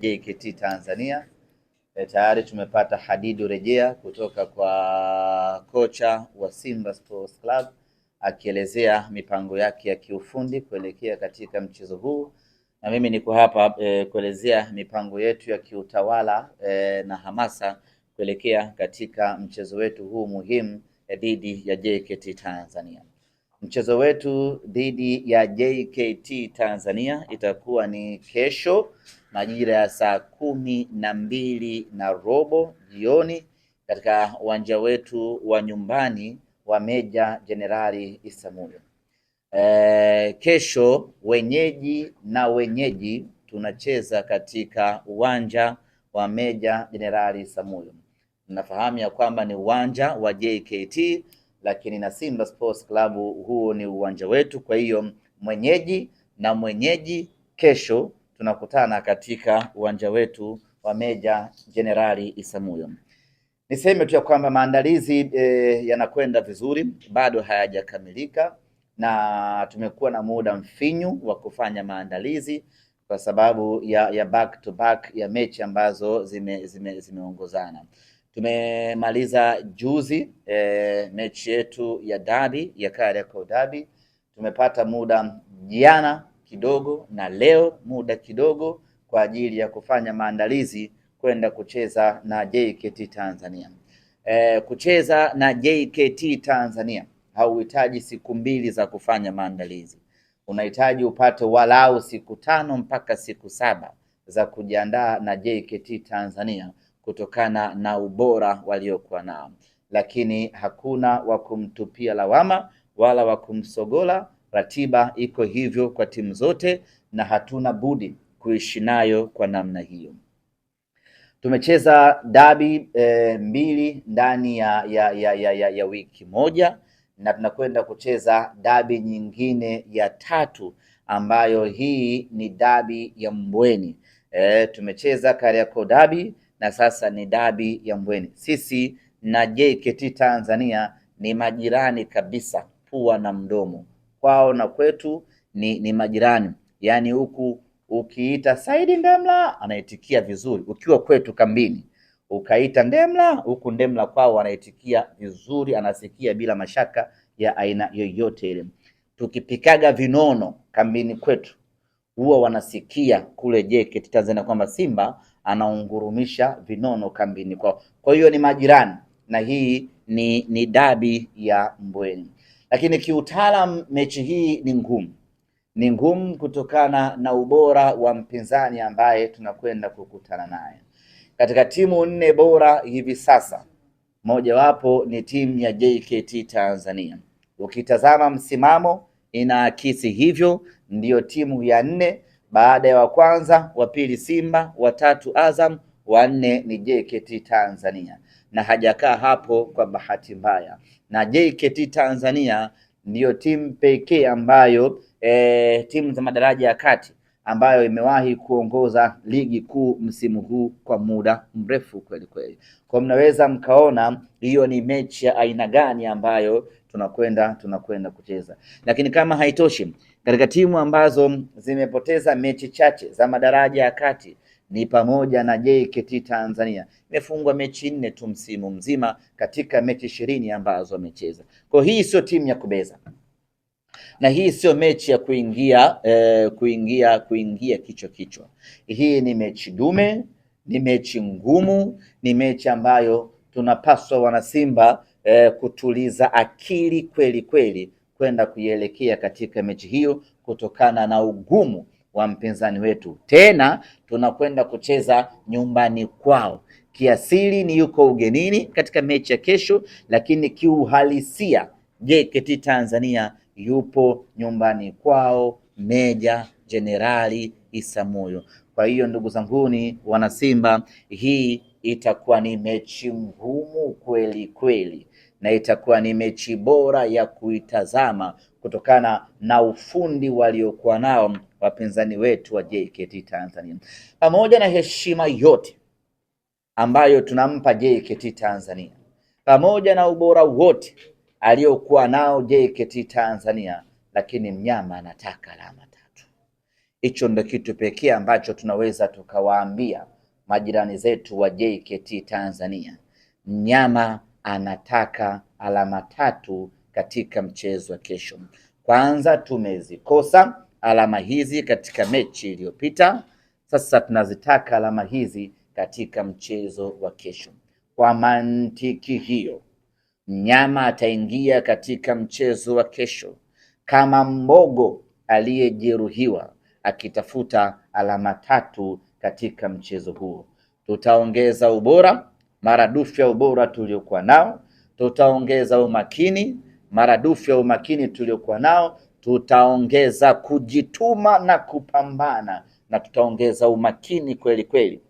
JKT Tanzania. Tayari tumepata hadidu rejea kutoka kwa kocha wa Simba Sports Club akielezea mipango yake ya kiufundi kuelekea katika mchezo huu, na mimi niko hapa kuelezea mipango yetu ya kiutawala na hamasa kuelekea katika mchezo wetu huu muhimu dhidi ya JKT Tanzania. Mchezo wetu dhidi ya JKT Tanzania itakuwa ni kesho majira ya saa 12:30 jioni katika uwanja wetu wa nyumbani wa Meja Jenerali Isamuhyo. Kesho wenyeji tunacheza katika uwanja wa Meja Jenerali Isamuhyo. Nafahamu ya kwamba ni uwanja wa JKT, lakini na Simba Sports Club huo ni uwanja wetu. Kwa hiyo mwenyeji kesho tunakutana katika uwanja wetu wa Meja Jenerali Isamuhyo. Niseme tu ya kwamba maandalizi yanakwenda vizuri, bado hayajakamilika na tumekuwa na muda mfinyu wa kufanya maandalizi kwa sababu ya back to back ya mechi ambazo zimeongozana. Tumemaliza juzi mechi yetu ya dabi ya Kariakoo Derby. Tumepata muda jana kidogo na leo muda kidogo kwa ajili ya kufanya maandalizi kwenda kucheza na JKT Tanzania. Kucheza na JKT Tanzania hauhitaji siku 2 za kufanya maandalizi. Unahitaji upate walau siku 5 mpaka siku 7 za kujiandaa na JKT Tanzania kutokana na ubora waliokuwa nao, lakini hakuna wa kumtupia lawama wala wa kumsogola. Ratiba iko hivyo kwa timu zote na hatuna budi kuishi nayo kwa namna hiyo. Tumecheza dabi 2 ndani ya wiki moja na tunakwenda kucheza dabi nyingine ya 3 ambayo hii ni dabi ya Mbweni. Tumecheza Kariakoo Derby na sasa ni dabi ya Mbweni. Sisi na JKT Tanzania ni majirani kabisa, pua na mdomo. Kwao na kwetu ni majirani. Yaani huku ukiita Saidi Ndemla anaitikia vizuri, ukiwa kwetu kambini ukaita Ndemla, huku Ndemla kwao anaitikia vizuri, anasikia bila mashaka ya aina yoyote ile. Tukipikaga vinono kambini kwetu huwa wanasikia kule JKT Tanzania kwamba Simba anaungurumisha vinono kambini kwao. Kwa hiyo ni majirani na hii ni dabi ya Mbweni. Lakini kiutaalam mechi hii ni ngumu kutokana na ubora wa mpinzani ambaye tunakwenda kukutana naye. Katika timu 4 bora hivi sasa, mojawapo ni timu ya JKT Tanzania. Ukitazama msimamo inaakisi hivyo, ndiyo timu ya 4 baada ya wa kwanza, wa pili Simba, wa 3 Azam, wa 4 ni JKT Tanzania, na hajakaa hapo kwa bahati mbaya. Na JKT Tanzania ndiyo timu pekee ambayo timu za madaraja ya kati ambayo imewahi kuongoza ligi kuu msimu huu kwa muda mrefu kweli kweli. Kwa mnaweza mkaona hiyo ni mechi ya aina gani ambayo tunakwenda kucheza. Lakini kama haitoshi, katika timu ambazo zimepoteza mechi chache za madaraja ya kati ni pamoja na JKT Tanzania. Imefungwa mechi 4 tu msimu mzima katika mechi 20 ambazo wamecheza. Kwa hii sio timu ya kubeza, na hii sio mechi ya kuingia kichwa. Hii ni mechi dume, ni mechi ngumu, ni mechi ambayo tunapaswa wanasimba kutuliza akili kweli kweli kwenda kuielekea katika mechi hiyo kutokana na ugumu wa mpinzani wetu. Tena tunakwenda kucheza nyumbani kwao. Kiasili ni yuko ugenini katika mechi ya kesho, lakini kiuhalisia JKT Tanzania yupo nyumbani kwao Meja Jenerali Isamuhyo. Kwa hiyo ndugu zanguni wana Simba, hii itakuwa ni mechi ngumu kweli kweli, na itakuwa ni mechi bora ya kuitazama kutokana na ufundi waliokuwa nao wapinzani wetu wa JKT Tanzania. Pamoja na heshima yote ambayo tunampa JKT Tanzania, pamoja na ubora wote aliyokuwa nao JKT Tanzania, lakini mnyama anataka alama 3. Hicho ndo kitu pekee ambacho tunaweza tukawaambia majirani zetu wa JKT Tanzania. Mnyama anataka alama 3 katika mchezo wa kesho. Kwanza tumezikosa alama hizi katika mechi iliyopita, sasa tunazitaka alama hizi katika mchezo wa kesho. Kwa mantiki hiyo, mnyama ataingia katika mchezo wa kesho kama mbogo aliyejeruhiwa akitafuta alama 3 katika mchezo huo. Tutaongeza ubora maradufu ya ubora tuliokuwa nao, tutaongeza umakini maradufu ya umakini tuliokuwa nao, tutaongeza kujituma na kupambana, na tutaongeza umakini kweli kweli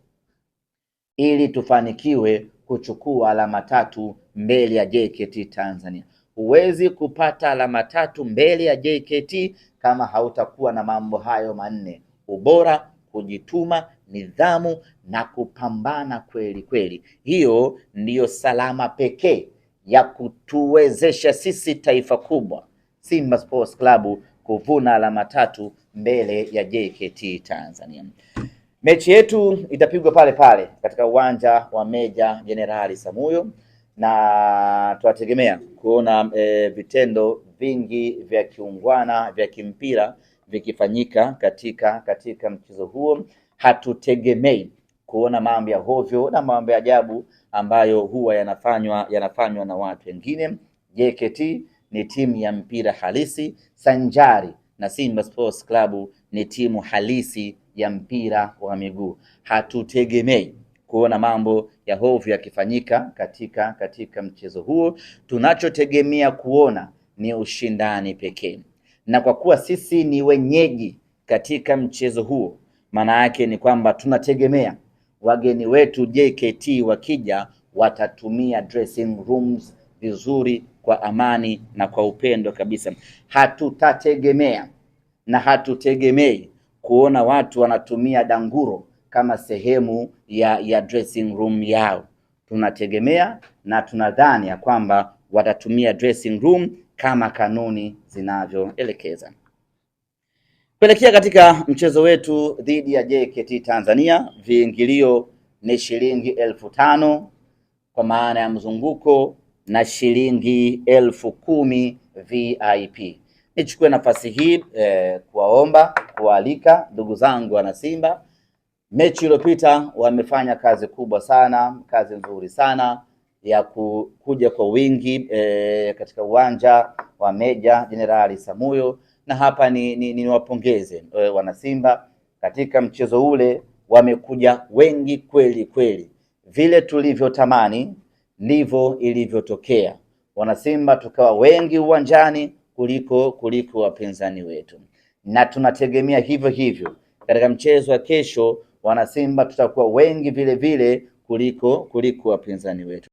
ili tufanikiwe kuchukua alama 3 mbele ya JKT Tanzania. Huwezi kupata alama 3 mbele ya JKT kama hautakuwa na mambo hayo manne: ubora, kujituma, nidhamu na kupambana kweli kweli. Hiyo ndiyo salama pekee ya kutuwezesha sisi taifa kubwa Simba Sports Club kuvuna alama 3 mbele ya JKT Tanzania. Mechi yetu itapigwa pale pale katika uwanja wa Meja Jenerali Samuyo, na tunategemea kuona vitendo vingi vya kiungwana vya kimpira vikifanyika katika mchezo huo. Hatutegemei kuona mambo ya hovyo na mambo ya ajabu ambayo huwa yanafanywa na watu wengine. JKT ni timu ya mpira halisi sanjari na Simba Sports Club ni timu halisi ya mpira wa miguu. Hatutegemei kuona mambo ya hovyo yakifanyika katika mchezo huo. Tunachotegemea kuona ni ushindani pekee, na kwa kuwa sisi ni wenyeji katika mchezo huo, maana yake ni kwamba tunategemea wageni wetu JKT wakija watatumia dressing rooms vizuri kwa amani na kwa upendo kabisa. Hatutategemea na hatutegemei kuona watu wanatumia danguro kama sehemu ya dressing room yao. Tunategemea na tunadhani ya kwamba watatumia dressing room kama kanuni zinavyoelekeza. Kuelekea katika mchezo wetu dhidi ya JKT Tanzania, viingilio ni shilingi 5,000 kwa maana ya mzunguko na shilingi 10,000 VIP. Nichukue nafasi hii kuwaomba, kualika ndugu zangu wana Simba. Mechi iliyopita wamefanya kazi kubwa sana, kazi nzuri sana ya kuja kwa wingi katika uwanja wa Meja Jenerali Samuyo, na hapa niwapongeze wana Simba. Katika mchezo ule wamekuja wengi kweli kweli, vile tulivyotamani ndivyo ilivyotokea. Wana Simba tukawa wengi uwanjani kuliko wapinzani wetu, na tunategemea hivyo hivyo katika mchezo wa kesho. Wana Simba tutakuwa wengi vile vile kuliko wapinzani wetu.